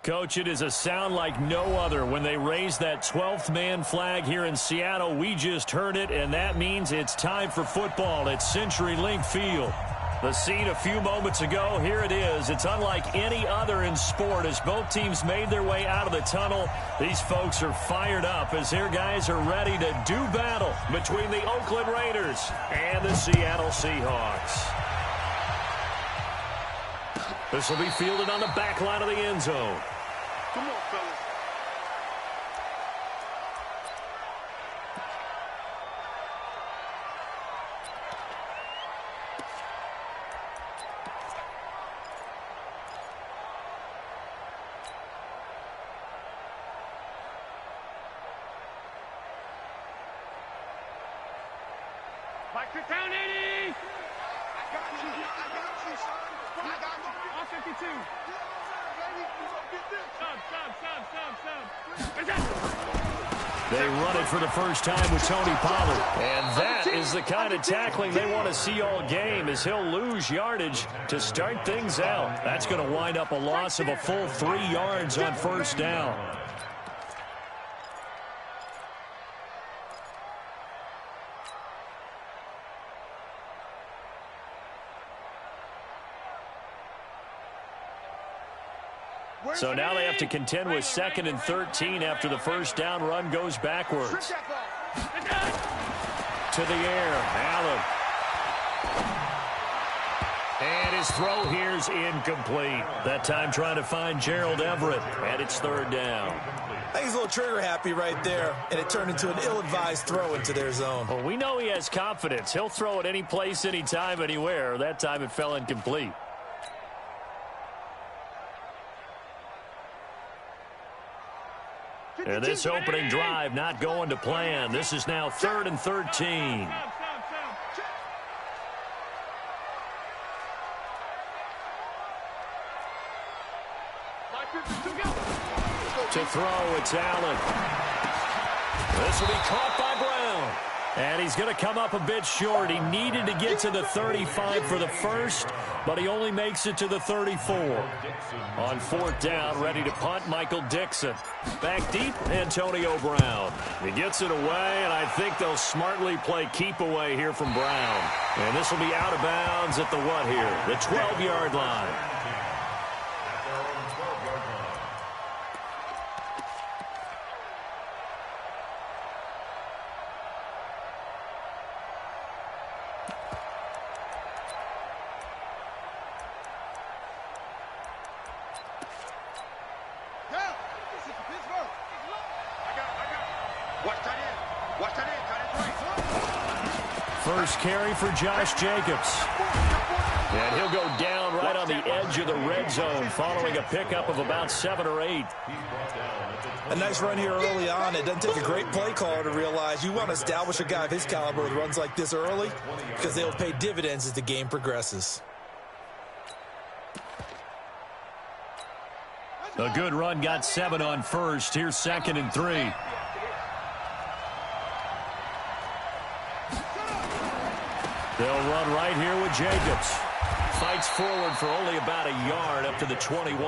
Coach, it is a sound like no other when they raise that 12th man flag here in Seattle. We just heard it, and that means it's time for football at CenturyLink Field. The scene a few moments ago, here it is. It's unlike any other in sport as both teams made their way out of the tunnel. These folks are fired up as their guys are ready to do battle between the Oakland Raiders and the Seattle Seahawks. This will be fielded on the back line of the end zone. Come on, fellas. Back to town, 80! I got you, son. I got you. On 52. They run it for the first time with Tony Pollard. And that is the kind of tackling they want to see all game as he'll lose yardage to start things out. That's going to wind up a loss of a full 3 yards on first down. So now they have to contend with 2nd and 13 after the first down run goes backwards. To the air, Allen. And his throw here's incomplete. That time trying to find Gerald Everett, and it's 3rd down. I think he's a little trigger happy right there, and it turned into an ill-advised throw into their zone. Well, we know he has confidence. He'll throw it any place, anytime, anywhere. That time it fell incomplete. And this opening drive not going to plan. This is now 3rd and 13. To throw, it's Allen. This will be caught by Brown. And he's going to come up a bit short. He needed to get to the 35 for the first, but he only makes it to the 34. On 4th down, ready to punt, Michael Dixon. Back deep, Antonio Brown. He gets it away, and I think they'll smartly play keep away here from Brown. And this will be out of bounds at the what here? The 12-yard line. First carry for Josh Jacobs. And he'll go down right on the edge of the red zone following a pickup of about 7 or 8. A nice run here early on. It doesn't take a great play caller to realize you want to establish a guy of his caliber with runs like this early because they'll pay dividends as the game progresses. A good run got 7 on first. Here's 2nd and 3. They'll run right here with Jacobs. Fights forward for only about a yard up to the 21.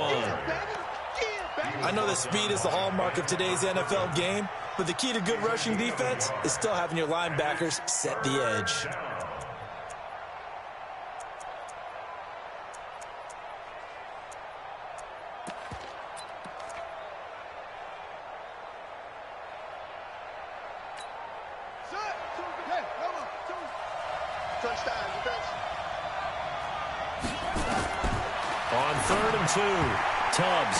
I know that speed is the hallmark of today's NFL game, but the key to good rushing defense is still having your linebackers set the edge. On 3rd and 2, Tubbs.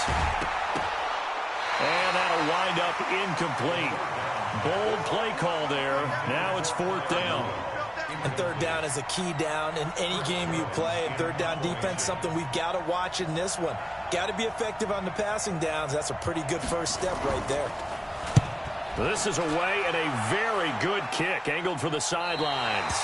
And that'll wind up incomplete. Bold play call there. Now it's 4th down. And 3rd down is a key down in any game you play. And 3rd down defense, something we've got to watch in this one. Got to be effective on the passing downs. That's a pretty good first step right there. This is away and a very good kick angled for the sidelines.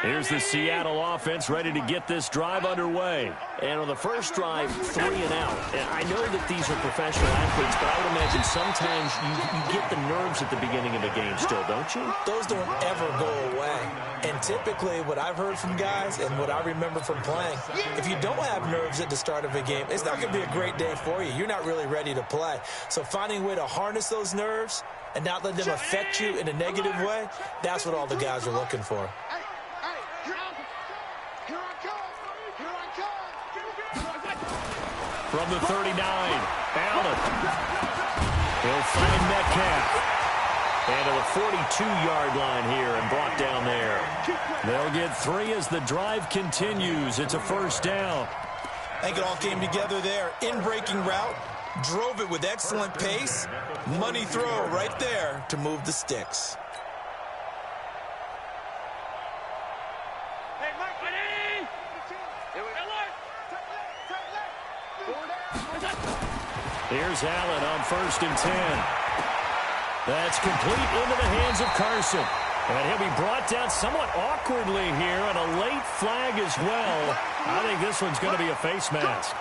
Here's the Seattle offense ready to get this drive underway. And on the first drive, 3 and out. And I know that these are professional athletes, but I would imagine sometimes you get the nerves at the beginning of a game still, don't you? Those don't ever go away. And typically what I've heard from guys and what I remember from playing, if you don't have nerves at the start of a game, it's not going to be a great day for you. You're not really ready to play. So finding a way to harness those nerves and not let them affect you in a negative way, that's what all the guys are looking for. From the 39, Allen. He'll find Metcalf. And to the 42-yard line here and brought down there. They'll get 3 as the drive continues. It's a first down. I think it all came together there. In-breaking route, drove it with excellent pace. Money throw right there to move the sticks. Here's Allen on 1st and 10. That's complete into the hands of Carson. And he'll be brought down somewhat awkwardly here, and a late flag as well. I think this one's going to be a face mask.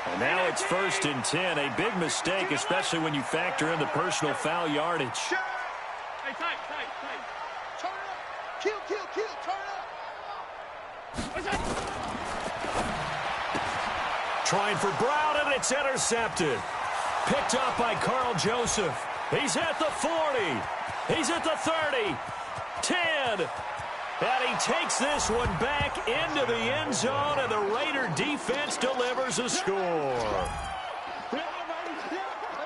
And now it's 1st and 10. A big mistake, especially when you factor in the personal foul yardage. Hey, tight. Turn up. Kill, turn up. Trying for Brown, and it's intercepted. Picked up by Carl Joseph. He's at the 40. He's at the 30. 10. And he takes this one back into the end zone, and the Raider defense delivers a score.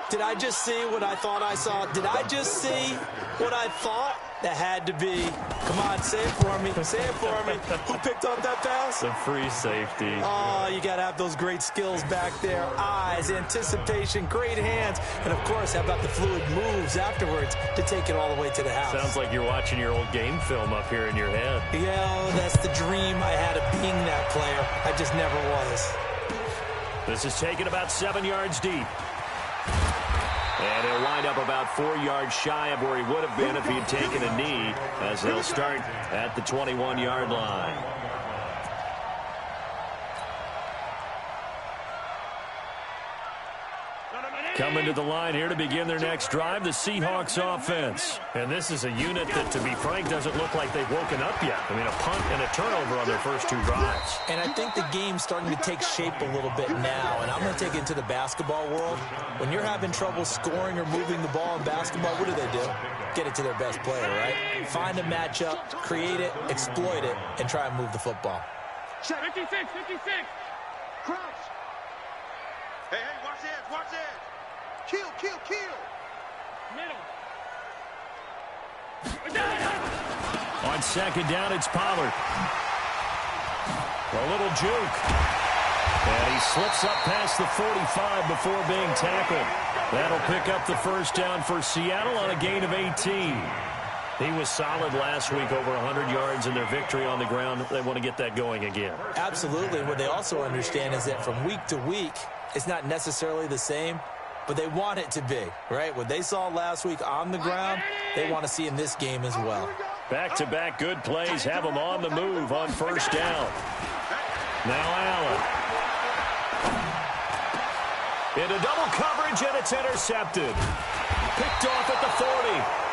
Did I just see what I thought I saw? Did I just see what I thought? That had to be. Come on, say it for me. Say it for me. Who picked up that pass? The free safety. Oh, you got to have those great skills back there. Eyes, anticipation, great hands. And, of course, how about the fluid moves afterwards to take it all the way to the house? Sounds like you're watching your old game film up here in your head. Yeah, that's the dream I had of being that player. I just never was. This is taken about 7 yards deep. And he'll wind up about 4 yards shy of where he would have been if he had taken a knee, as they'll start at the 21-yard line. Coming to the line here to begin their next drive, the Seahawks offense. And this is a unit that, to be frank, doesn't look like they've woken up yet. I mean, a punt and a turnover on their first 2 drives. And I think the game's starting to take shape a little bit now. And I'm going to take it into the basketball world. When you're having trouble scoring or moving the ball in basketball, what do? Get it to their best player, right? Find a matchup, create it, exploit it, and try and move the football. 56. Crouch. Hey, watch it. Kill. Middle. On 2nd down, it's Pollard. A little juke. And he slips up past the 45 before being tackled. That'll pick up the first down for Seattle on a gain of 18. He was solid last week, over 100 yards in their victory on the ground. They want to get that going again. Absolutely. What they also understand is that from week to week, it's not necessarily the same, but they want it to be, right? What they saw last week on the ground, they want to see in this game as well. Back-to-back good plays have them on the move on first down. Now Allen. Into double coverage, and it's intercepted. Picked off at the 40,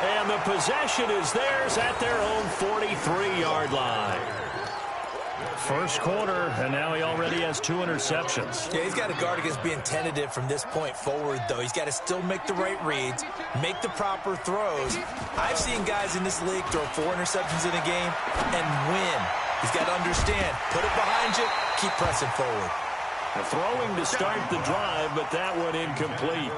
and the possession is theirs at their own 43-yard line. First quarter, and now he already has 2 interceptions. Yeah, he's got to guard against being tentative from this point forward, though. He's got to still make the right reads, make the proper throws. I've seen guys in this league throw 4 interceptions in a game and win. He's got to understand, put it behind you, keep pressing forward. Throwing to start the drive, but that one incomplete.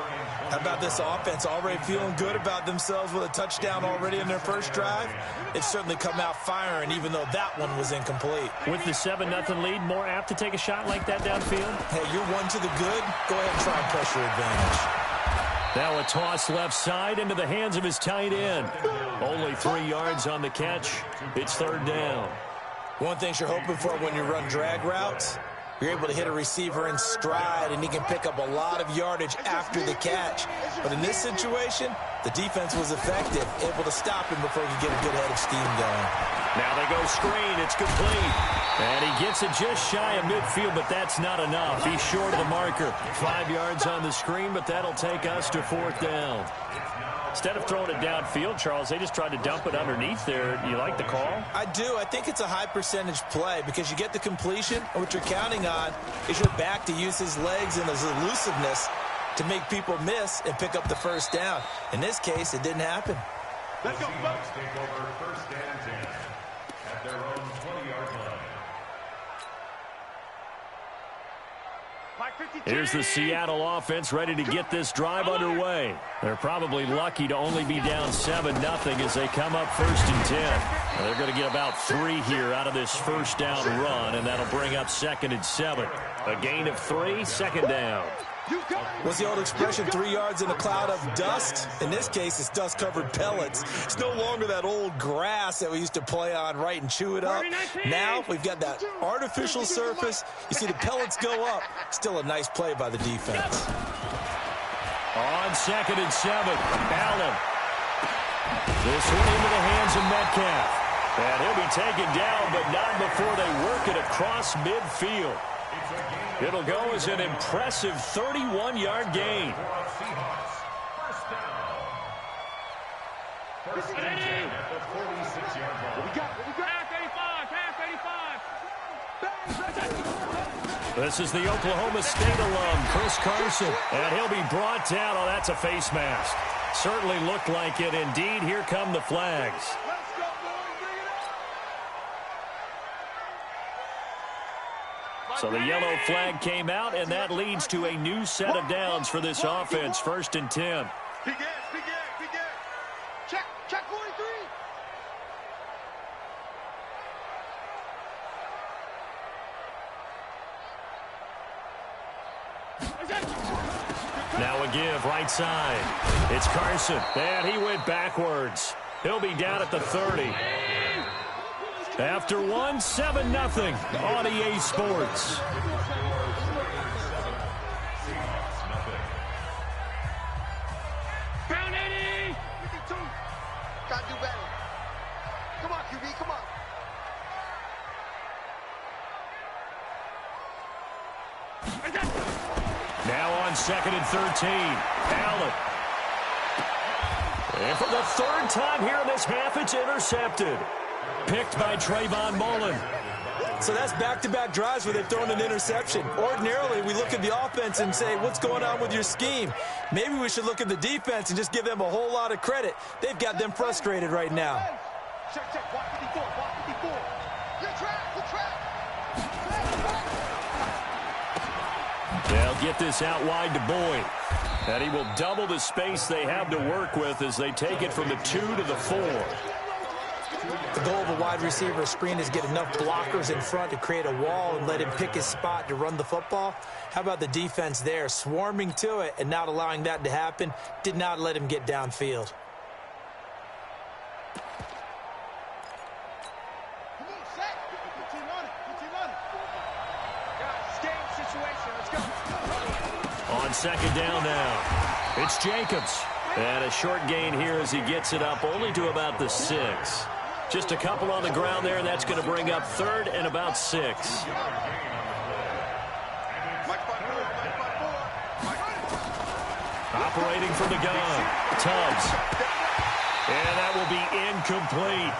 How about this offense already feeling good about themselves with a touchdown already in their first drive? It's certainly come out firing, even though that one was incomplete. With the 7-0 lead, more apt to take a shot like that downfield? Hey, you're one to the good. Go ahead and try and pressure advantage. Now a toss left side into the hands of his tight end. Only 3 yards on the catch. It's 3rd down. One thing you're hoping for when you run drag routes, You're able to hit a receiver in stride, and he can pick up a lot of yardage after the catch. But in this situation, the defense was effective, able to stop him before he could get a good head of steam going. Now they go screen. It's complete. And he gets it just shy of midfield, but that's not enough. He's short of the marker. 5 yards on the screen, but that'll take us to 4th down. Instead of throwing it downfield, Charles, they just tried to dump it underneath there. You like the call? I do. I think it's a high percentage play because you get the completion, and what you're counting on is your back to use his legs and his elusiveness to make people miss and pick up the first down. In this case, it didn't happen. Let's go, folks. Take over 1st and 10 at their own 20-yard line. Here's the Seattle offense ready to get this drive underway. They're probably lucky to only be down 7-0 as they come up 1st and 10. Now they're going to get about 3 here out of this first down run, and that'll bring up 2nd and 7. A gain of 3, 2nd down. What's the old expression, 3 yards in a cloud of dust? In this case, it's dust-covered pellets. It's no longer that old grass that we used to play on, right, and chew it up. Now we've got that artificial surface. You see the pellets go up. Still a nice play by the defense. On 2nd and 7, Allen. This one into the hands of Metcalf. And he'll be taken down, but not before they work it across midfield. It'll go as an impressive 31-yard gain. First and 10 at the 46-yard line. We got half 85. This is the Oklahoma State alum, Chris Carson, and he'll be brought down. Oh, that's a face mask. Certainly looked like it. Indeed, here come the flags. So the yellow flag came out, and that leads to a new set of downs for this offense. 1st and 10. Big gas. Check 43. Now a give, right side. It's Carson, and he went backwards. He'll be down at the 30. After 7-0 on EA Sports. Pound 80. 52. Gotta do better. Come on, QB, come on. Now on 2nd and 13. Allen. And for the 3rd time here in this half, it's intercepted. Picked by Trayvon Mullen. So that's back-to-back drives where they've thrown an interception. Ordinarily, we look at the offense and say, what's going on with your scheme? Maybe we should look at the defense and just give them a whole lot of credit. They've got them frustrated right now. Check. 154. Good track. They'll get this out wide to Boyd. And he will double the space they have to work with as they take it from the 2 to the 4. The goal of a wide receiver screen is get enough blockers in front to create a wall and let him pick his spot to run the football. How about the defense there, swarming to it and not allowing that to happen? Did not let him get downfield. Come on, set. Put team on it. Guys, game situation. Let's go. On 2nd down now, it's Jacobs. And a short gain here as he gets it up only to about the 6. Just a couple on the ground there, and that's going to bring up 3rd and about 6. Operating from the gun, Tubbs. And that will be incomplete.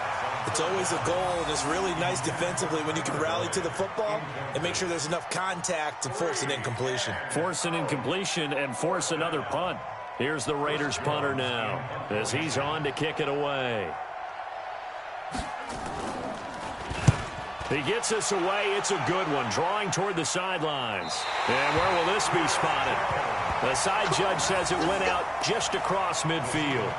It's always a goal, and it's really nice defensively when you can rally to the football and make sure there's enough contact to force an incompletion. Force an incompletion and force another punt. Here's the Raiders punter now as he's on to kick it away. He gets this away. It's a good one, drawing toward the sidelines. And where will this be spotted? The side judge says it went out just across midfield.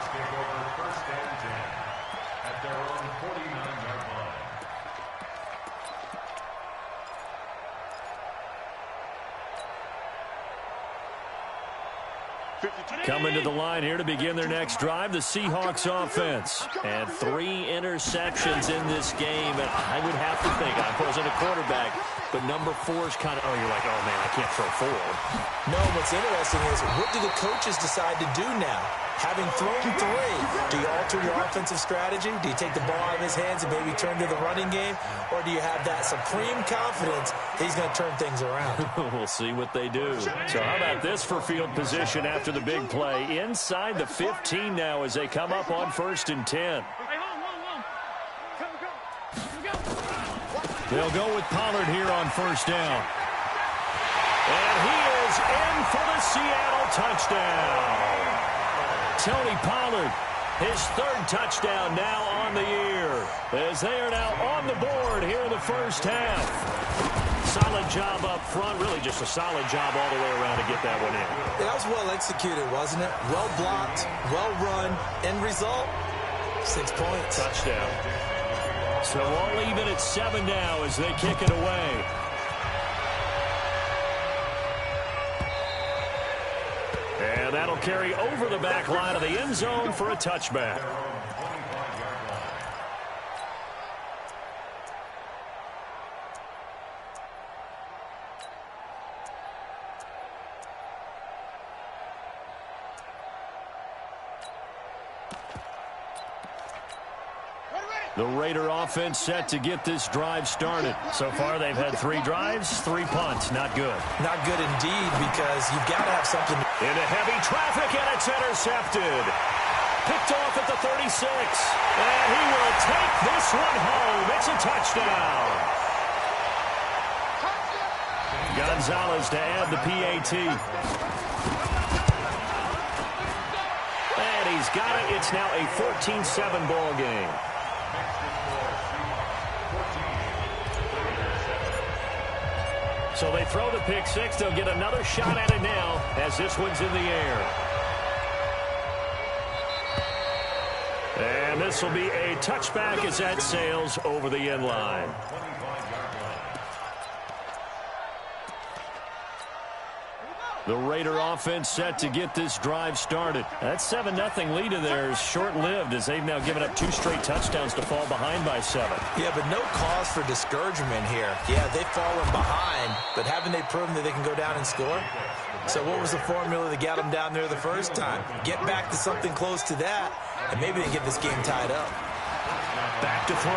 Coming to the line here to begin their next drive, the Seahawks offense. And 3 interceptions in this game. And I would have to think, I wasn't a quarterback, but number 4 is kind of, oh, you're like, oh, man, I can't throw 4. No, what's interesting is, what do the coaches decide to do now? Having thrown 3, do you alter your offensive strategy? Do you take the ball out of his hands and maybe turn to the running game? Or do you have that supreme confidence that he's going to turn things around? We'll see what they do. So how about this for field position after the big play? Inside the 15 now as they come up on 1st and 10. They'll go with Pollard here on 1st down. And he is in for the Seattle touchdown. Tony Pollard, his 3rd touchdown now on the year, as they are now on the board here in the first half. Solid job up front, really just a solid job all the way around to get that one in. That was well executed, wasn't it? Well blocked, well run, end result, 6 points. Touchdown. So all even at 7 now as they kick it away. And that'll carry over the back line of the end zone for a touchback. The Raider offense set to get this drive started. So far, they've had 3 drives, 3 punts. Not good. Not good indeed, because you've got to have something. Into heavy traffic, and it's intercepted. Picked off at the 36. And he will take this one home. It's a touchdown. Gonzalez to add the PAT. And he's got it. It's now a 14-7 ball game. So they throw the pick 6. They'll get another shot at it now as this one's in the air. And this will be a touchback as that sails over the end line. The Raider offense set to get this drive started. That 7-0 lead of theirs short-lived as they've now given up 2 straight touchdowns to fall behind by 7. Yeah, but no cause for discouragement here. Yeah, they've fallen behind, but haven't they proven that they can go down and score? So what was the formula that got them down there the first time? Get back to something close to that, and maybe they can get this game tied up. Back to throw.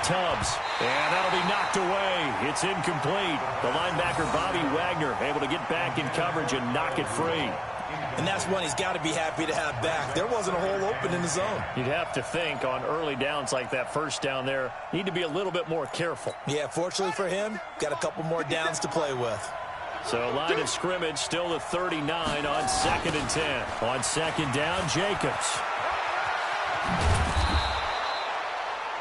Tubbs. And that'll be knocked away. It's incomplete. The linebacker, Bobby Wagner, able to get back in coverage and knock it free. And that's one he's got to be happy to have back. There wasn't a hole open in the zone. You'd have to think on early downs like that first down there, need to be a little bit more careful. Yeah, fortunately for him, got a couple more downs to play with. So line of scrimmage still the 39 on 2nd and 10. On 2nd down, Jacobs.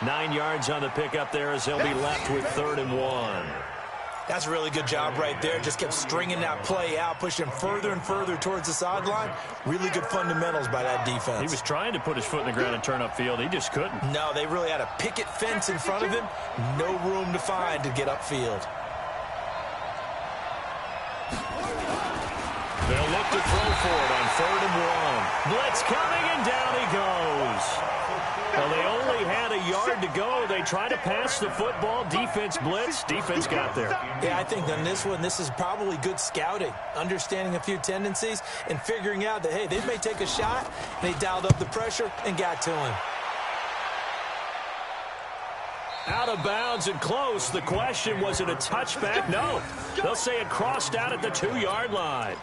9 yards on the pickup there as they'll be left with 3rd and 1. That's a really good job right there. Just kept stringing that play out, pushing him further and further towards the sideline. Really good fundamentals by that defense. He was trying to put his foot in the ground and turn upfield. He just couldn't. No, they really had a picket fence in front of him. No room to find to get upfield. They'll look to throw for it on 3rd and 1. Blitz coming, and down he goes. Well, they only had a yard to go. They tried to pass the football. Defense blitz. Defense got there. Yeah, I think on this one, this is probably good scouting, understanding a few tendencies, and figuring out that, hey, they may take a shot. They dialed up the pressure and got to him. Out of bounds and close. The question, was it a touchback? No. They'll say it crossed out at the 2-yard line.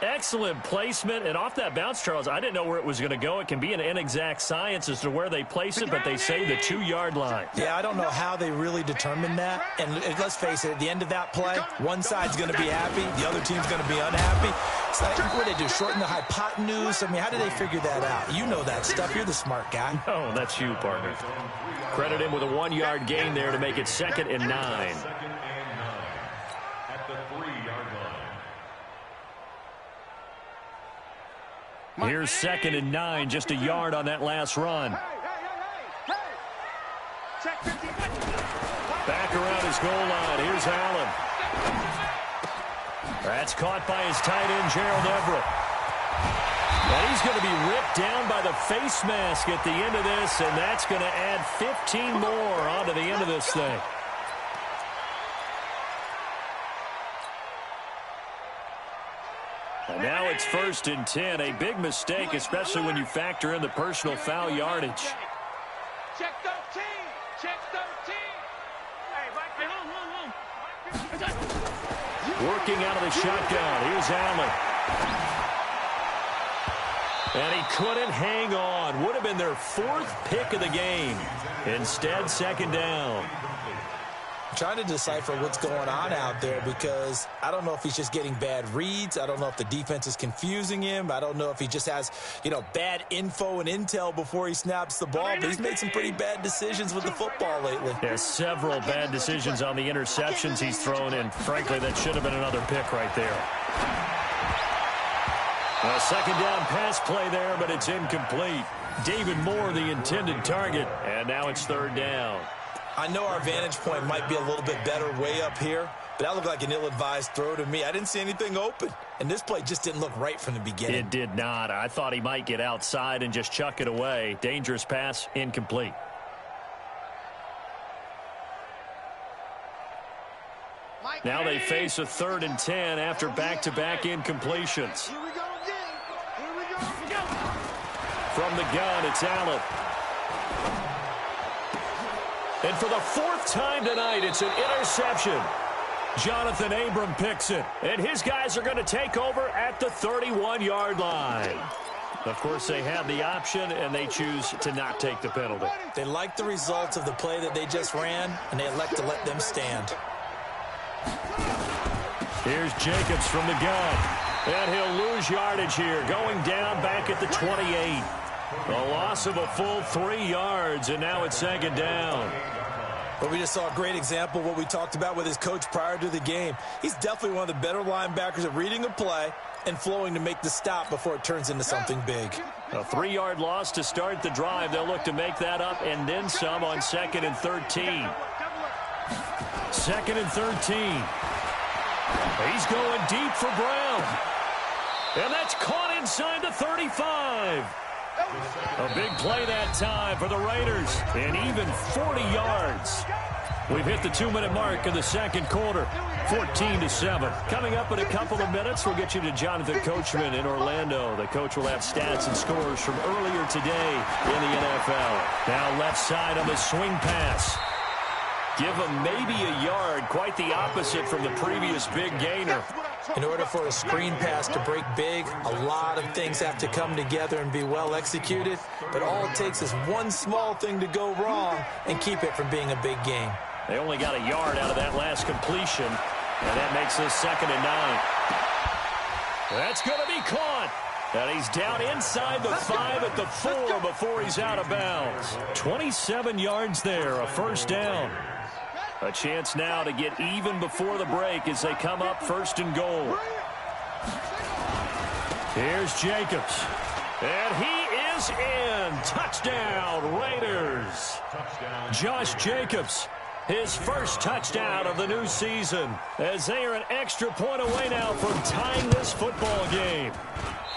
Excellent placement, and off that bounce, Charles, I didn't know where it was going to go. It can be an inexact science as to where they place it, but they say the 2-yard line. Yeah, I don't know how they really determined that. And let's face it, at the end of that play, one side's going to be happy, the other team's going to be unhappy. So what did they do, shorten the hypotenuse? I mean, how did they figure that out? You know that stuff. You're the smart guy. Oh, that's you, partner. Credit him with a 1-yard gain there to make it 2nd and 9. Here's 2nd and 9, just a yard on that last run. Back around his goal line. Here's Allen. That's caught by his tight end, Gerald Everett. And he's going to be ripped down by the face mask at the end of this, and that's going to add 15 more onto the end of this thing. And now it's 1st and 10. A big mistake, especially when you factor in the personal foul yardage. Check 13. Check 13. Hey, right there. Working out of the shotgun. Here's Allen. And he couldn't hang on. Would have been their 4th pick of the game. Instead, 2nd down. I'm trying to decipher what's going on out there because I don't know if he's just getting bad reads. I don't know if the defense is confusing him. I don't know if he just has, bad info and intel before he snaps the ball. But he's made some pretty bad decisions with the football lately. Yeah, several bad decisions on the interceptions he's thrown in. Frankly, that should have been another pick right there. A 2nd down pass play there, but it's incomplete. David Moore, the intended target, and now it's 3rd down. I know our vantage point might be a little bit better way up here, but that looked like an ill-advised throw to me. I didn't see anything open, and this play just didn't look right from the beginning. It did not. I thought he might get outside and just chuck it away. Dangerous pass, incomplete. Now they face a 3rd and 10 after back-to-back incompletions. Here we go again. Here we go. From the gun, it's Allen. And for the 4th time tonight, it's an interception. Jonathan Abram picks it. And his guys are going to take over at the 31-yard line. Of course, they have the option, and they choose to not take the penalty. They like the results of the play that they just ran, and they elect to let them stand. Here's Jacobs from the gun. And he'll lose yardage here, going down back at the 28. A loss of a full 3 yards, and now it's 2nd down. But we just saw a great example of what we talked about with his coach prior to the game. He's definitely one of the better linebackers at reading a play and flowing to make the stop before it turns into something big. A 3-yard loss to start the drive. They'll look to make that up and then some on 2nd and 13. 2nd and 13. He's going deep for Brown. And that's caught inside the 35. A big play that time for the Raiders, and even 40 yards. We've hit the 2-minute mark in the 2nd quarter, 14-7. Coming up in a couple of minutes, we'll get you to Jonathan Coachman in Orlando. The coach will have stats and scores from earlier today in the NFL. Now left side on the swing pass. Give him maybe a yard, quite the opposite from the previous big gainer. In order for a screen pass to break big, a lot of things have to come together and be well executed. But all it takes is one small thing to go wrong and keep it from being a big game. They only got a yard out of that last completion, and that makes this 2nd and 9. That's going to be caught. And he's down inside the 5 at the 4 before he's out of bounds. 27 yards there, a 1st down. A chance now to get even before the break as they come up 1st and goal. Here's Jacobs. And he is in. Touchdown, Raiders. Josh Jacobs, his 1st touchdown of the new season, as they are an extra point away now from tying this football game.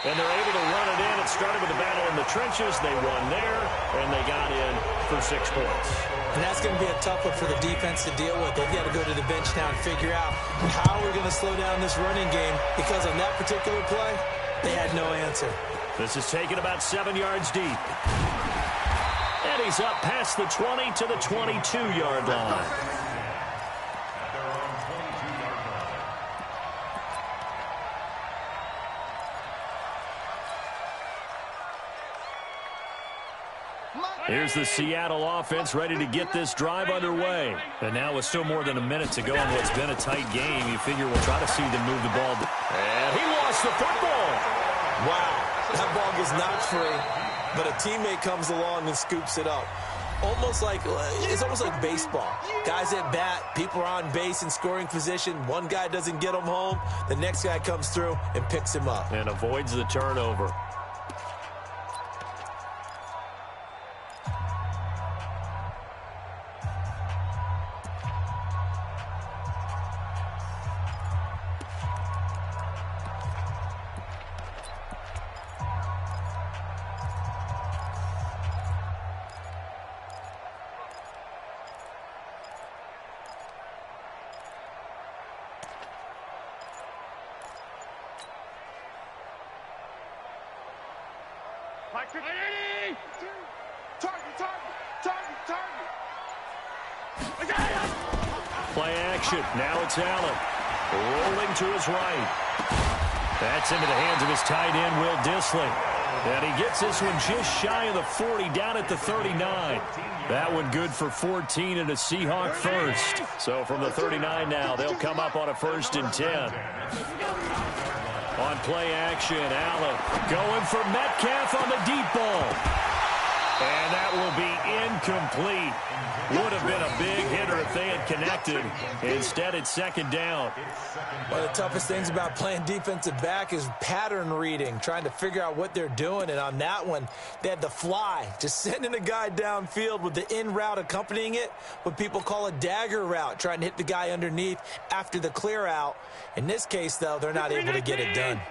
And they're able to run it in. It started with a battle in the trenches. They won there, and they got in for 6 points. And that's going to be a tough one for the defense to deal with. They've got to go to the bench now and figure out how we're going to slow down this running game, because on that particular play, they had no answer. This is taken about 7 yards deep. And he's up past the 20 to the 22-yard line. Here's the Seattle offense ready to get this drive underway. And now with still more than a minute to go in what's been a tight game, you figure we'll try to see them move the ball. And he lost the football. Wow, that ball gets knocked free, but a teammate comes along and scoops it up. It's almost like baseball. Guys at bat, people are on base in scoring position. One guy doesn't get him home. The next guy comes through and picks him up. And avoids the turnover. Play action. Now it's Allen. Rolling to his right. That's into the hands of his tight end, Will Dissly. And he gets this one just shy of the 40, down at the 39. That one good for 14 and a Seahawk first. So from the 39 now, they'll come up on a 1st and 10. On play action, Allen going for Metcalf on the deep ball. And that will be incomplete. Would have been a big hitter if they had connected. Instead, it's 2nd down. One of the toughest things about playing defensive back is pattern reading, trying to figure out what they're doing. And on that one, they had the fly, just sending a guy downfield with the in route accompanying it, what people call a dagger route, trying to hit the guy underneath after the clear out. In this case, though, they're not able to get it done.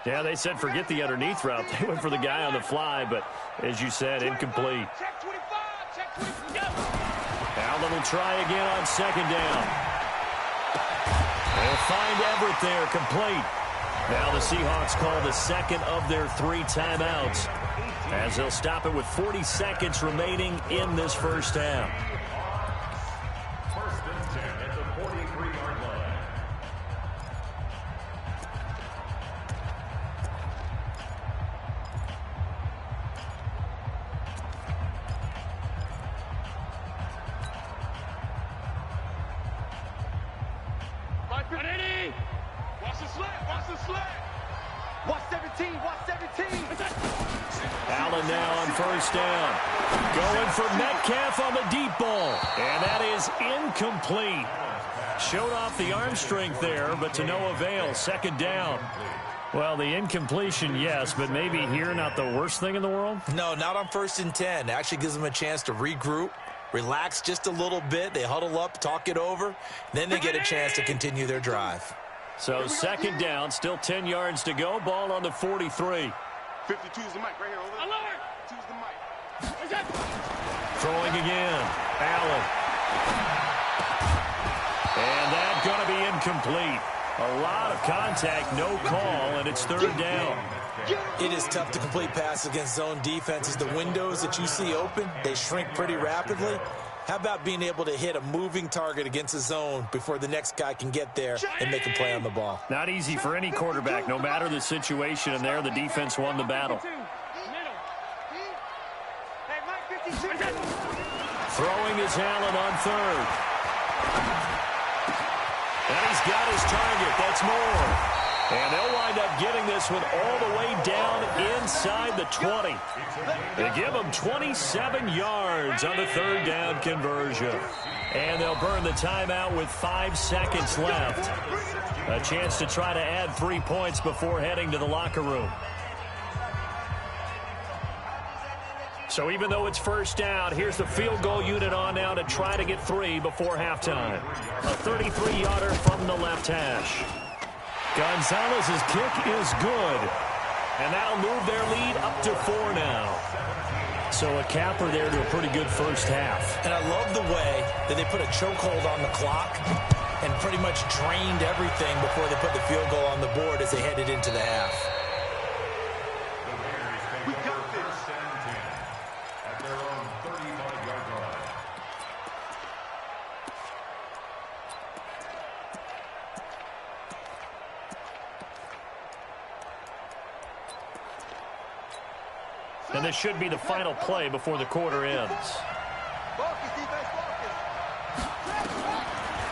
Yeah, they said forget the underneath route. They went for the guy on the fly, but as you said, incomplete. Allen will try again on 2nd down. They'll find Everett there, complete. Now the Seahawks call the 2nd of their 3 timeouts, as they'll stop it with 40 seconds remaining in this first half. 1st and 10 at the 43-yard line. Watch the slant. Watch the slant. Watch 17. Watch 17. Allen now on 1st down. Going for Metcalf on the deep ball. And that is incomplete. Showed off the arm strength there, but to no avail. 2nd down. Well, the incompletion, yes, but maybe here not the worst thing in the world? No, not on 1st and 10. It actually gives them a chance to regroup, relax just a little bit. They huddle up, talk it over. Then they get a chance to continue their drive. So 2nd down, still 10 yards to go. Ball on the 43. 52 is the mic right here. Over. 52 is the mic. Throwing again. Allen. And that's going to be incomplete. A lot of contact, no call, and it's 3rd down. It is tough to complete passes against zone defenses. The windows that you see open, they shrink pretty rapidly. How about being able to hit a moving target against a zone before the next guy can get there and make a play on the ball? Not easy for any quarterback, no matter the situation, and there the defense won the battle. Throwing is Allen on 3rd. And he's got his target. That's more. And they'll wind up getting this one all the way down inside the 20. They give them 27 yards on the 3rd down conversion. And they'll burn the timeout with 5 seconds left. A chance to try to add 3 points before heading to the locker room. So even though it's 1st down, here's the field goal unit on now to try to get 3 before halftime. A 33-yarder from the left hash. Gonzalez's kick is good. And that'll move their lead up to 4 now. So a capper there to a pretty good first half. And I love the way that they put a chokehold on the clock and pretty much drained everything before they put the field goal on the board as they headed into the half. We got this. 1st and 10 at their own 35-yard line. And this should be the final play before the quarter ends.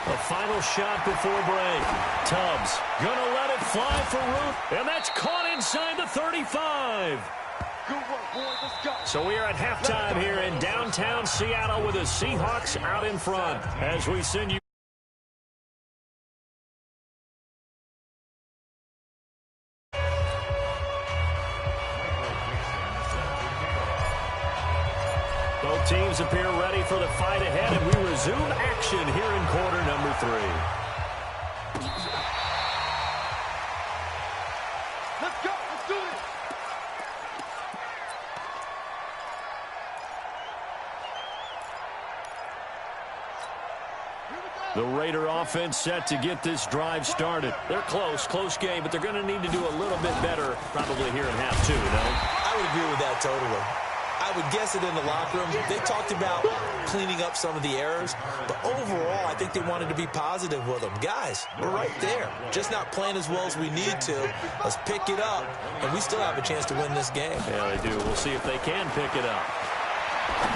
A final shot before break. Tubbs gonna let it fly for Root, and that's caught inside the 35. Good work, boys. Let's go. So we are at halftime here in downtown Seattle with the Seahawks out in front as we send you. Both teams appear ready for the fight ahead, and we resume action here in quarter number 3. Let's go. Let's do this. Here we go. The Raider offense set to get this drive started. They're close game, but they're going to need to do a little bit better probably here in half two, no? I would agree with that totally. I would guess it in the locker room. They talked about cleaning up some of the errors, but overall, I think they wanted to be positive with them. Guys, we're right there. Just not playing as well as we need to. Let's pick it up, and we still have a chance to win this game. Yeah, they do. We'll see if they can pick it up.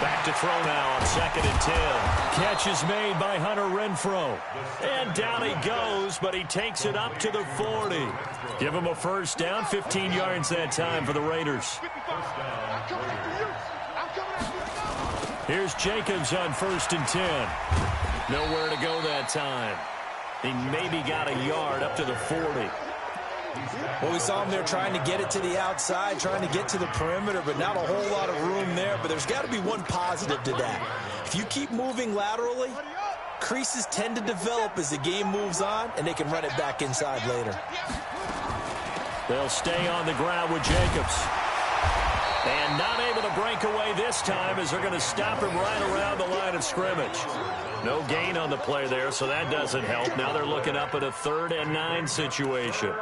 Back to throw now on 2nd and 10. Catch is made by Hunter Renfrow. And down he goes, but he takes it up to the 40. Give him a first down, 15 yards that time for the Raiders. Here's Jacobs on 1st and 10. Nowhere to go that time. He maybe got a yard up to the 40. Well, we saw him there trying to get it to the outside, trying to get to the perimeter, but not a whole lot of room there. But there's got to be one positive to that. If you keep moving laterally, creases tend to develop as the game moves on, and they can run it back inside later. They'll stay on the ground with Jacobs. And not able to break away this time as they're going to stop him right around the line of scrimmage. No gain on the play there, so that doesn't help. Now they're looking up at a 3rd and 9 situation.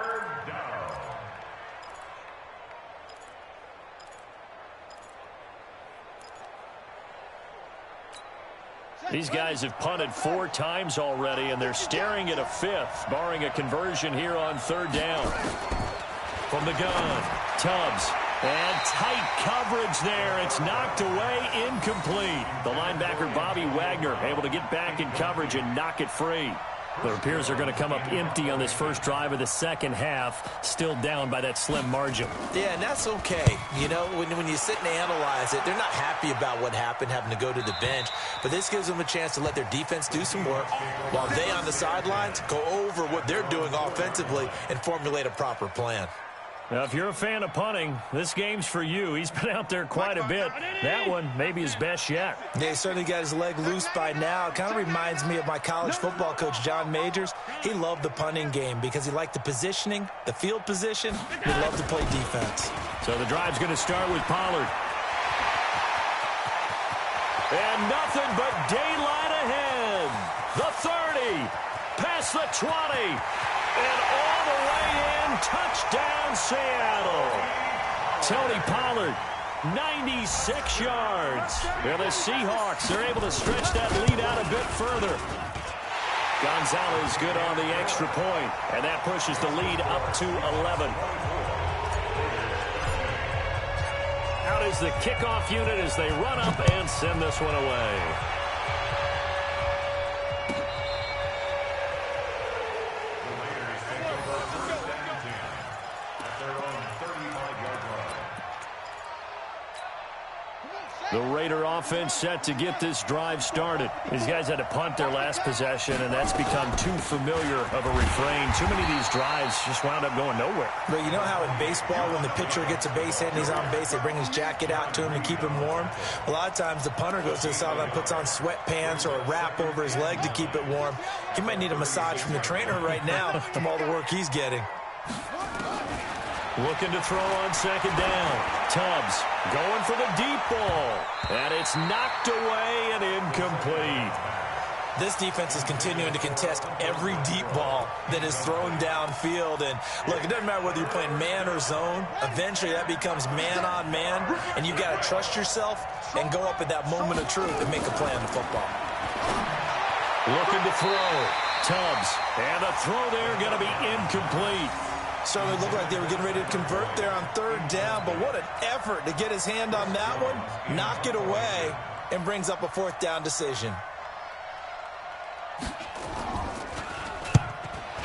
These guys have punted 4 times already, and they're staring at a 5th, barring a conversion here on 3rd down. From the gun, Tubbs. And tight coverage there. It's knocked away, incomplete. The linebacker, Bobby Wagner, able to get back in coverage and knock it free. But it appears they're going to come up empty on this first drive of the second half, still down by that slim margin. Yeah, and that's okay. You know, when you sit and analyze it, they're not happy about what happened, having to go to the bench. But this gives them a chance to let their defense do some work while they on the sidelines go over what they're doing offensively and formulate a proper plan. Now, if you're a fan of punting, this game's for you. He's been out there quite a bit. That one, maybe his best yet. Yeah, he certainly got his leg loose by now. It kind of reminds me of my college football coach, John Majors. He loved the punting game because he liked the positioning, the field position. He loved to play defense. So the drive's going to start with Pollard. And nothing but daylight ahead. The 30, past the 20. And all the way in, touchdown Seattle. Tony Pollard, 96 yards. And the Seahawks are able to stretch that lead out a bit further. Gonzalez good on the extra point, and that pushes the lead up to 11. Out is the kickoff unit as they run up and send this one away. The Raider offense set to get this drive started. These guys had to punt their last possession, and that's become too familiar of a refrain. Too many of these drives just wound up going nowhere. But you know how in baseball, when the pitcher gets a base hit and he's on base, they bring his jacket out to him to keep him warm? A lot of times the punter goes to the sideline, puts on sweatpants or a wrap over his leg to keep it warm. He might need a massage from the trainer right now from all the work he's getting. Looking to throw on 2nd down. Tubbs going for the deep ball. And it's knocked away and incomplete. This defense is continuing to contest every deep ball that is thrown downfield. And, look, it doesn't matter whether you're playing man or zone. Eventually that becomes man on man. And you've got to trust yourself and go up at that moment of truth and make a play on the football. Looking to throw. Tubbs. And the throw there going to be incomplete. Certainly looked like they were getting ready to convert there on 3rd down, but what an effort to get his hand on that one, knock it away, and brings up a 4th down decision.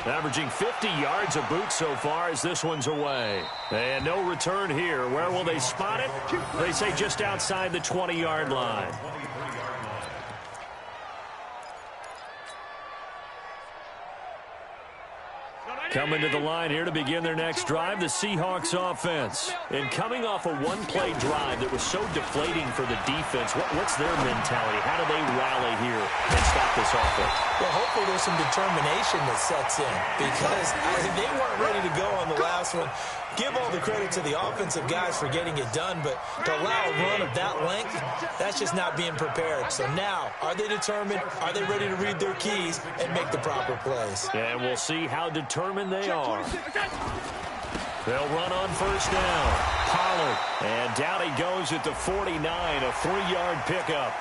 Averaging 50 yards a boot so far as this one's away. And no return here. Where will they spot it? They say just outside the 20-yard line. Coming to the line here to begin their next drive, the Seahawks offense. And coming off a one-play drive that was so deflating for the defense, what's their mentality? How do they rally here and stop this offense? Well, hopefully there's some determination that sets in because they weren't ready to go on the last one. Give all the credit to the offensive guys for getting it done, but to allow a run of that length, that's just not being prepared. So now, are they determined? Are they ready to read their keys and make the proper plays? And we'll see how determined they are. They'll run on first down. Pollard. And down he goes at the 49, a 3-yard pickup.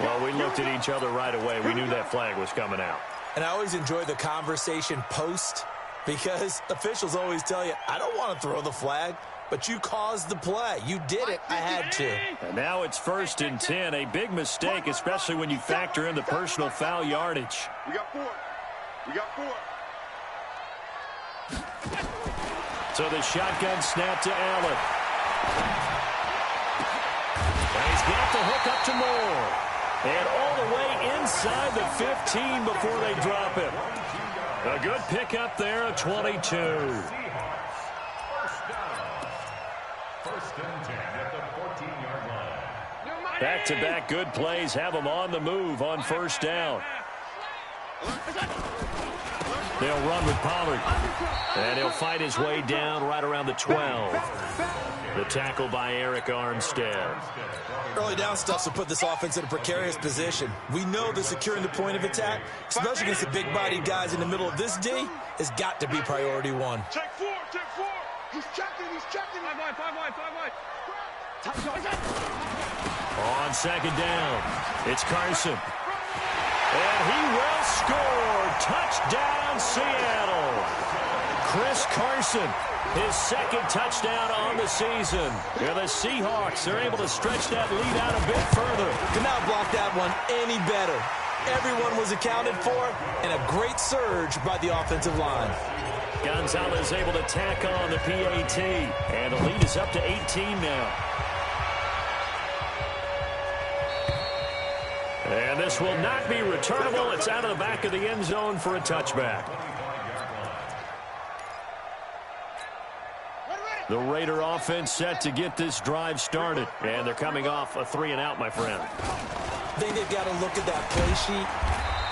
Well, we looked at each other right away. We knew that flag was coming out. And I always enjoy the conversation post because officials always tell you, I don't want to throw the flag, but you caused the play. You did it. I had to. And now it's 1st and 10. A big mistake, especially when you factor in the personal foul yardage. We got 4. We got 4. So the shotgun snap to Allen. And he's got the hook up to Moore. And all the way inside the 15 before they drop him. A good pickup there, a 22. First and 10 at the 14-yard line. Back-to-back good plays have them on the move on first down. They'll run with Pollard. And he'll fight his way down right around the 12. The tackle by Eric Armstead. Early down stuff will put this offense in a precarious position. We know that securing the point of attack, especially against the big-bodied guys in the middle of this D, has got to be priority one. Check 4. Check 4. He's checking. He's checking. 5 wide. 5 wide. 5 wide. On second down, it's Carson. And he will score. Touchdown, Seattle. Chris Carson, his second touchdown on the season. Yeah, the Seahawks are able to stretch that lead out a bit further. Could not block that one any better. Everyone was accounted for, and a great surge by the offensive line. Gonzalez able to tack on the PAT, and the lead is up to 18 now. And this will not be returnable. It's out of the back of the end zone for a touchback. The Raider offense set to get this drive started. And they're coming off a 3-and-out, my friend. I think they've got to look at that play sheet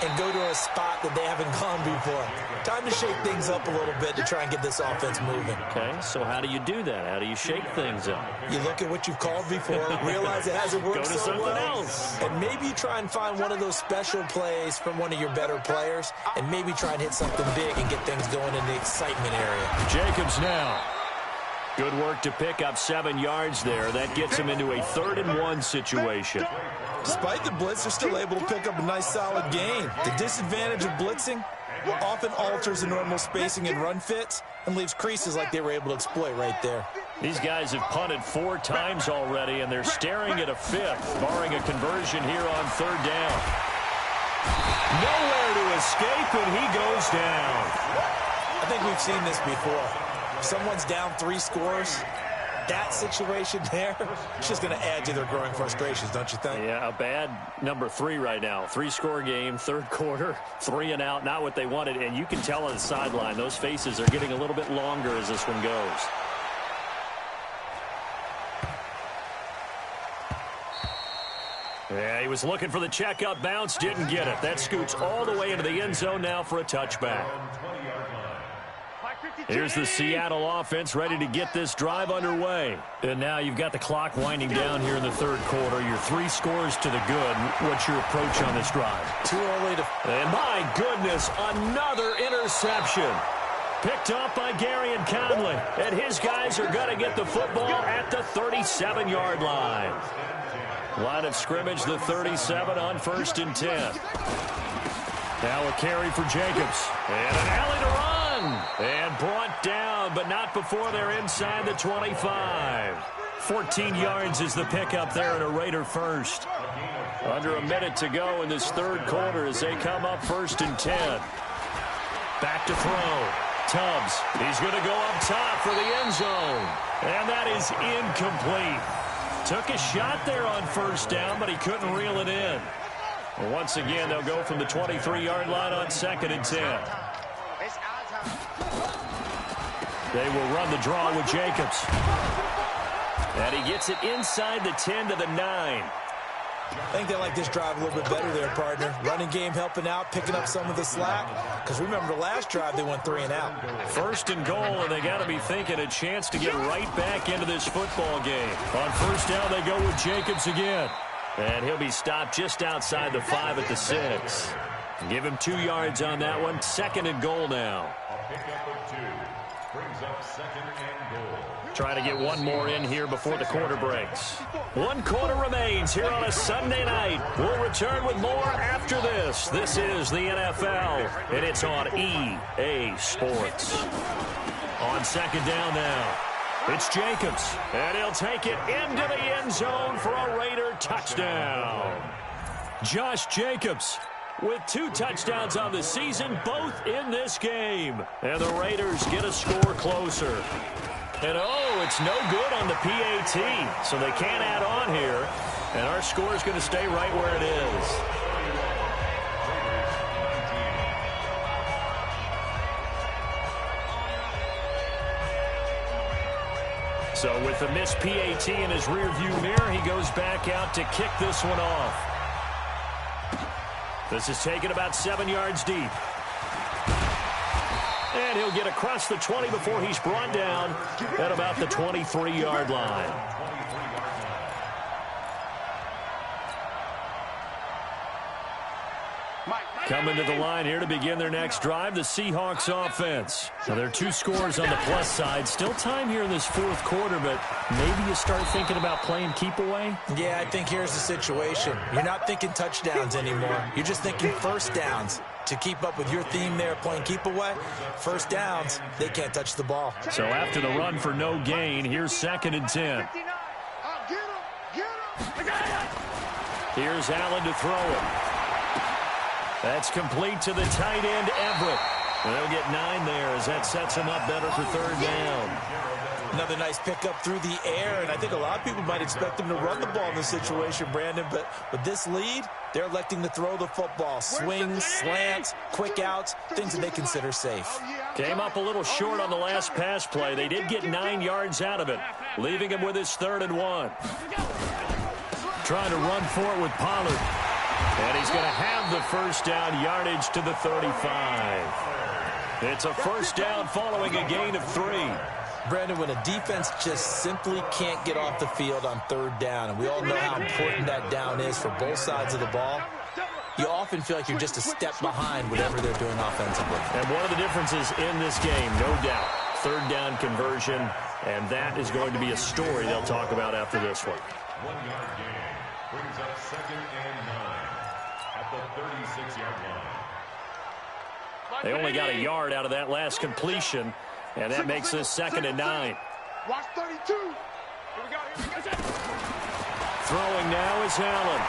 and go to a spot that they haven't gone before. Time to shake things up a little bit to try and get this offense moving. Okay, so how do you do that? How do you shake things up? You look at what you've called before, realize it hasn't worked Go to so something well, else. and maybe you try and find one of those special plays from one of your better players, and maybe try and hit something big and get things going in the excitement area. Jacobs now. Good work to pick up 7 yards there. That gets him into a 3rd-and-1 situation. Despite the blitz, they're still able to pick up a nice, solid gain. The disadvantage of blitzing often alters the normal spacing and run fits and leaves creases like they were able to exploit right there. These guys have punted 4 times already, and they're staring at a 5th, barring a conversion here on 3rd down. Nowhere to escape, and he goes down. I think we've seen this before. If someone's down 3 scores, that situation there, it's just going to add to their growing frustrations, don't you think? Yeah, a bad number 3 right now. 3-score game, 3rd quarter, 3-and-out, not what they wanted. And you can tell on the sideline, those faces are getting a little bit longer as this one goes. Yeah, he was looking for the checkup bounce, didn't get it. That scoots all the way into the end zone now for a touchback. Here's the Seattle offense ready to get this drive underway. And now you've got the clock winding down here in the 3rd quarter. You're 3 scores to the good. What's your approach on this drive? Too early to... And my goodness, another interception. Picked off by Gary and Conley. And his guys are going to get the football at the 37-yard line. Line of scrimmage, the 37 on 1st and 10. Now a carry for Jacobs. And an alley to run. And brought down, but not before they're inside the 25. 14 yards is the pickup there and a Raider first. Under a minute to go in this 3rd quarter as they come up 1st and 10. Back to throw. Tubbs, he's going to go up top for the end zone. And that is incomplete. Took a shot there on 1st down, but he couldn't reel it in. Once again, they'll go from the 23-yard line on 2nd and 10. They will run the draw with Jacobs. And he gets it inside the 10 to the 9. I think they like this drive a little bit better there, partner. Running game helping out, picking up some of the slack. Because remember, the last drive they went 3 and out. 1st and goal, and they got to be thinking a chance to get right back into this football game. On 1st down, they go with Jacobs again. And he'll be stopped just outside the 5 at the 6. Give him 2 yards on that one. 2nd and goal now. A pickup of 2 brings up 2nd and goal. Try to get one more in here before the quarter breaks. 1 quarter remains here on a Sunday night. We'll return with more after this. This is the NFL, and it's on EA Sports. On 2nd down now, it's Jacobs, and he'll take it into the end zone for a Raider touchdown. Josh Jacobs with 2 touchdowns on the season, both in this game. And the Raiders get a score closer. And, oh, it's no good on the PAT, so they can't add on here. And our score is going to stay right where it is. So with the missed PAT in his rearview mirror, he goes back out to kick this one off. This is taken about 7 yards deep. And he'll get across the 20 before he's brought down at about the 23-yard line. Coming to the line here to begin their next drive, the Seahawks offense. So there are 2 scores on the plus side. Still time here in this 4th quarter, but maybe you start thinking about playing keep away? Yeah, I think here's the situation. You're not thinking touchdowns anymore. You're just thinking 1st downs. To keep up with your theme there, playing keep away, 1st downs, they can't touch the ball. So after the run for no gain, here's 2nd and 10. Here's Allen to throw it. That's complete to the tight end, Everett. And they'll get 9 there as that sets him up better for 3rd down. Another nice pickup through the air, and I think a lot of people might expect him to run the ball in this situation, Brandon, but with this lead, they're electing to throw the football. Swings, slants, quick outs, things that they consider safe. Came up a little short on the last pass play. They did get 9 yards out of it, leaving him with his 3rd and 1. Trying to run for it with Pollard. And he's going to have the 1st down, yardage to the 35. It's a 1st down following a gain of 3. Brandon, when a defense just simply can't get off the field on 3rd down, and we all know how important that down is for both sides of the ball, you often feel like you're just a step behind whatever they're doing offensively. And one of the differences in this game, no doubt, 3rd down conversion, and that is going to be a story they'll talk about after this one. 1-yard gain brings up 2nd and 9 at the 36-yard line. They only got a yard out of that last completion, and that makes this 2nd and 9. Watch 32. Here we go. Throwing now is Allen.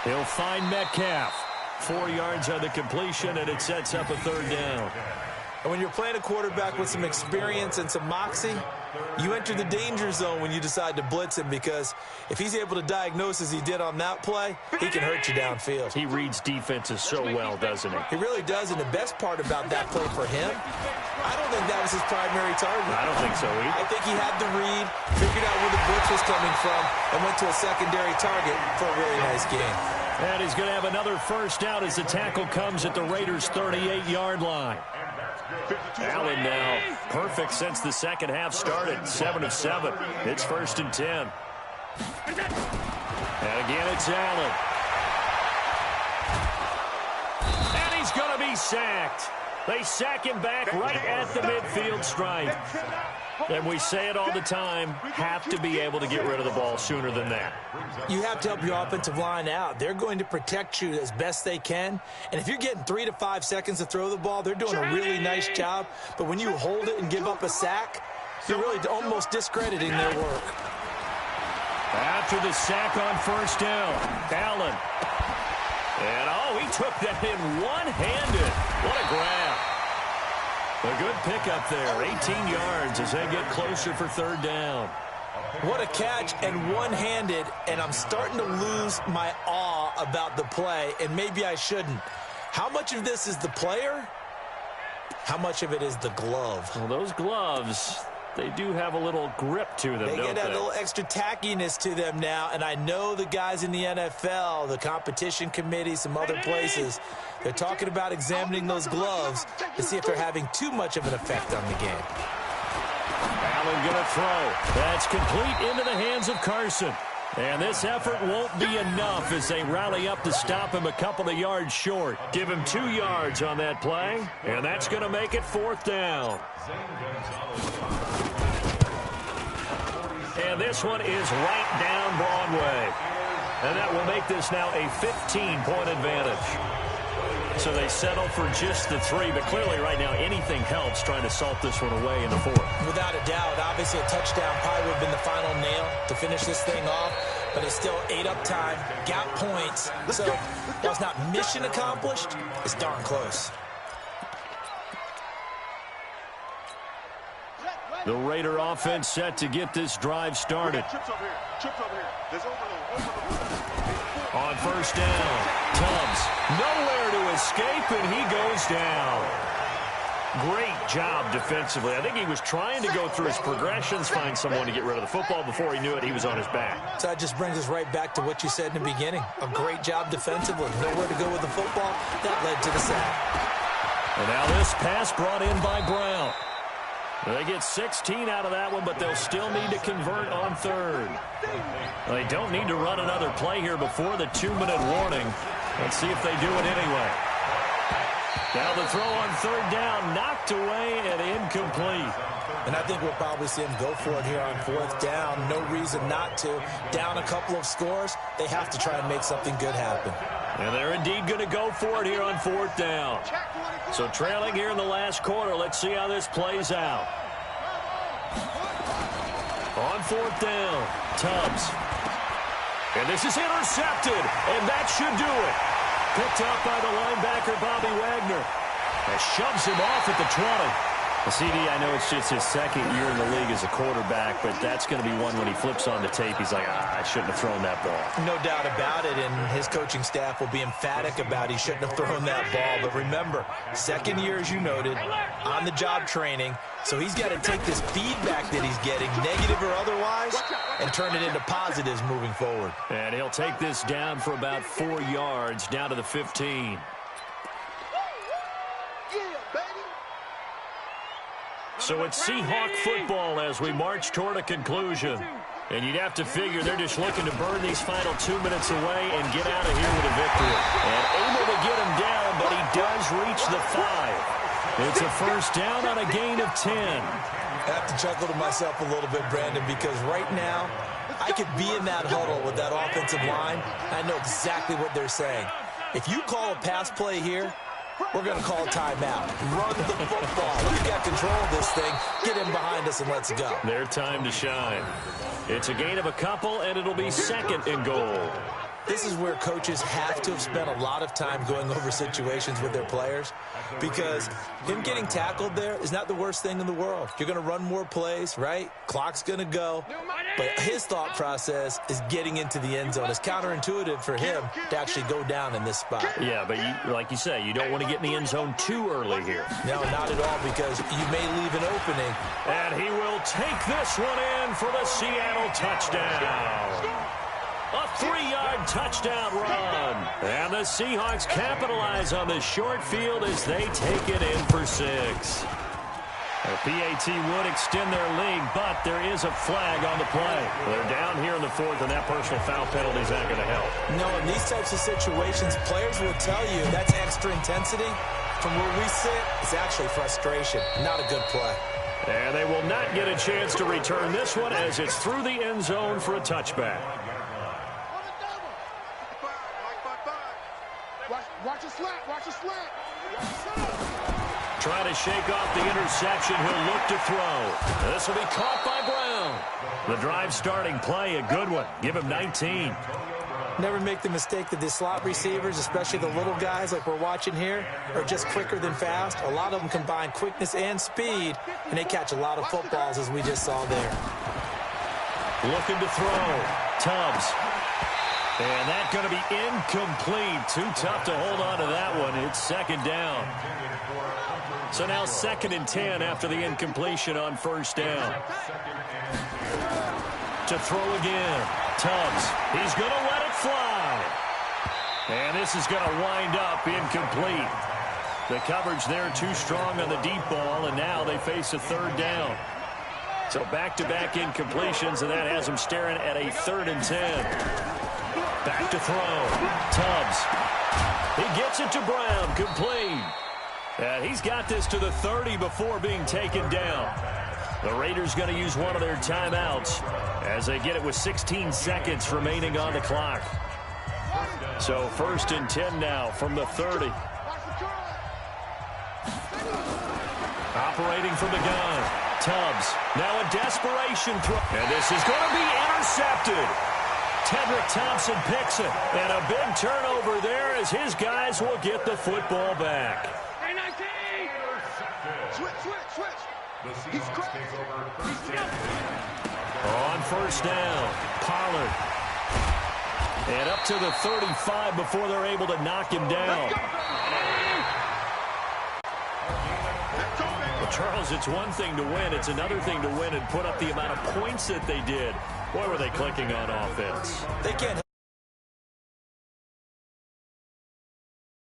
He'll find Metcalf. 4 yards on the completion, and it sets up a 3rd down. And when you're playing a quarterback with some experience and some moxie, you enter the danger zone when you decide to blitz him, because if he's able to diagnose as he did on that play, he can hurt you downfield. He reads defenses so well, doesn't he? He really does, and the best part about that play for him, I don't think that was his primary target. I don't think so either. I think he had the read, figured out where the blitz was coming from, and went to a secondary target for a really nice game. And he's going to have another 1st down as the tackle comes at the Raiders' 38-yard line. Allen now perfect since the 2nd half started. 7 of 7. It's 1st and 10. And again, it's Allen. And he's going to be sacked. They sack him back right at the midfield stripe. And we say it all the time, have to be able to get rid of the ball sooner than that. You have to help your offensive line out. They're going to protect you as best they can. And if you're getting 3 to 5 seconds to throw the ball, they're doing a really nice job. But when you hold it and give up a sack, you're really almost discrediting their work. After the sack on 1st down, Allen. And, oh, he took that in one-handed. What a grab. A good pickup there, 18 yards as they get closer for 3rd down. What a catch, and one-handed, and I'm starting to lose my awe about the play, and maybe I shouldn't. How much of this is the player, How much of it is the glove? Well, those gloves, they do have a little grip to them, don't they? They get that little extra tackiness to them now, and I know the guys in the NFL, the competition committee, some other places, they're talking about examining those gloves to see if they're having too much of an effect on the game. Allen going to throw. That's complete into the hands of Carson. And this effort won't be enough as they rally up to stop him a couple of yards short. Give him 2 yards on that play, and that's going to make it 4th down. And this one is right down Broadway. And that will make this now a 15-point advantage. So they settle for just the 3, but clearly right now anything helps trying to salt this one away in the 4th. Without a doubt, obviously a touchdown probably would have been the final nail to finish this thing off, but it's still 8 up time, got points. So while it's not mission accomplished, it's darn close. The Raider offense set to get this drive started. On 1st down, Tubbs nowhere to escape, and he goes down. Great job defensively. I think he was trying to go through his progressions, find someone to get rid of the football. Before he knew it, he was on his back. So that just brings us right back to what you said in the beginning. A great job defensively. Nowhere to go with the football. That led to the sack. And now this pass brought in by Brown. They get 16 out of that one, but they'll still need to convert on 3rd. They don't need to run another play here before the 2-minute warning. Let's see if they do it anyway. Now the throw on 3rd down, knocked away and incomplete. And I think we'll probably see him go for it here on 4th down. No reason not to. Down a couple of scores, they have to try and make something good happen. And they're indeed going to go for it here on 4th down. So trailing here in the last quarter, let's see how this plays out. On 4th down, Tubbs. And this is intercepted, and that should do it. Picked up by the linebacker, Bobby Wagner. And shoves him off at the 20. CD, I know it's just his 2nd year in the league as a quarterback, but that's going to be one when he flips on the tape, he's like, I shouldn't have thrown that ball. No doubt about it, and his coaching staff will be emphatic about he shouldn't have thrown that ball. But remember, 2nd year, as you noted, on-the-job training, so he's got to take this feedback that he's getting, negative or otherwise, and turn it into positives moving forward. And he'll take this down for about 4 yards, down to the 15. So it's Seahawk football as we march toward a conclusion. And you'd have to figure they're just looking to burn these final 2 minutes away and get out of here with a victory. And able to get him down, but he does reach the 5. It's a 1st down on a gain of 10. I have to chuckle to myself a little bit, Brandon, because right now I could be in that huddle with that offensive line. I know exactly what they're saying. If you call a pass play here, we're going to call a timeout. Run the football. We've got control of this thing. Get him behind us and let's go. Their time to shine. It's a gain of a couple, and it'll be 2nd and goal. This is where coaches have to have spent a lot of time going over situations with their players, because him getting tackled there is not the worst thing in the world. You're going to run more plays, right? Clock's going to go. But his thought process is getting into the end zone. It's counterintuitive for him to actually go down in this spot. Yeah, but like you say, you don't want to get in the end zone too early here. No, not at all, because you may leave an opening. And he will take this one in for the Seattle touchdown. A 3-yard touchdown run. And the Seahawks capitalize on this short field as they take it in for 6. The PAT would extend their lead, but there is a flag on the play. They're down here in the 4th, and that personal foul penalty is not going to help. No, in these types of situations, players will tell you that's extra intensity. From where we sit, it's actually frustration. Not a good play. And they will not get a chance to return this one as it's through the end zone for a touchback. Watch a slant. Watch a slant. Trying to shake off the interception. He'll look to throw. This will be caught by Brown. The drive starting play, a good one. Give him 19. Never make the mistake that the slot receivers, especially the little guys like we're watching here, are just quicker than fast. A lot of them combine quickness and speed, and they catch a lot of footballs, as we just saw there. Looking to throw. Tubbs. And that's going to be incomplete. Too tough to hold on to that one. It's second down. So now 2nd and 10 after the incompletion on first down. To throw again. Tubbs. He's going to let it fly. And this is going to wind up incomplete. The coverage there too strong on the deep ball, and now they face a 3rd down. So back-to-back incompletions, and that has them staring at a 3rd and 10. Back to throw. Tubbs. He gets it to Brown. Complete. And he's got this to the 30 before being taken down. The Raiders going to use one of their timeouts as they get it with 16 seconds remaining on the clock. So 1st and 10 now from the 30. Operating from the gun. Tubbs. Now a desperation throw. And this is going to be intercepted. Tedrick Thompson picks it. And a big turnover there as his guys will get the football back. Switch. He's crazy. On first down, Pollard. And up to the 35 before they're able to knock him down. Well, Charles, it's one thing to win. It's another thing to win and put up the amount of points that they did. Boy, were they clicking on offense. They can't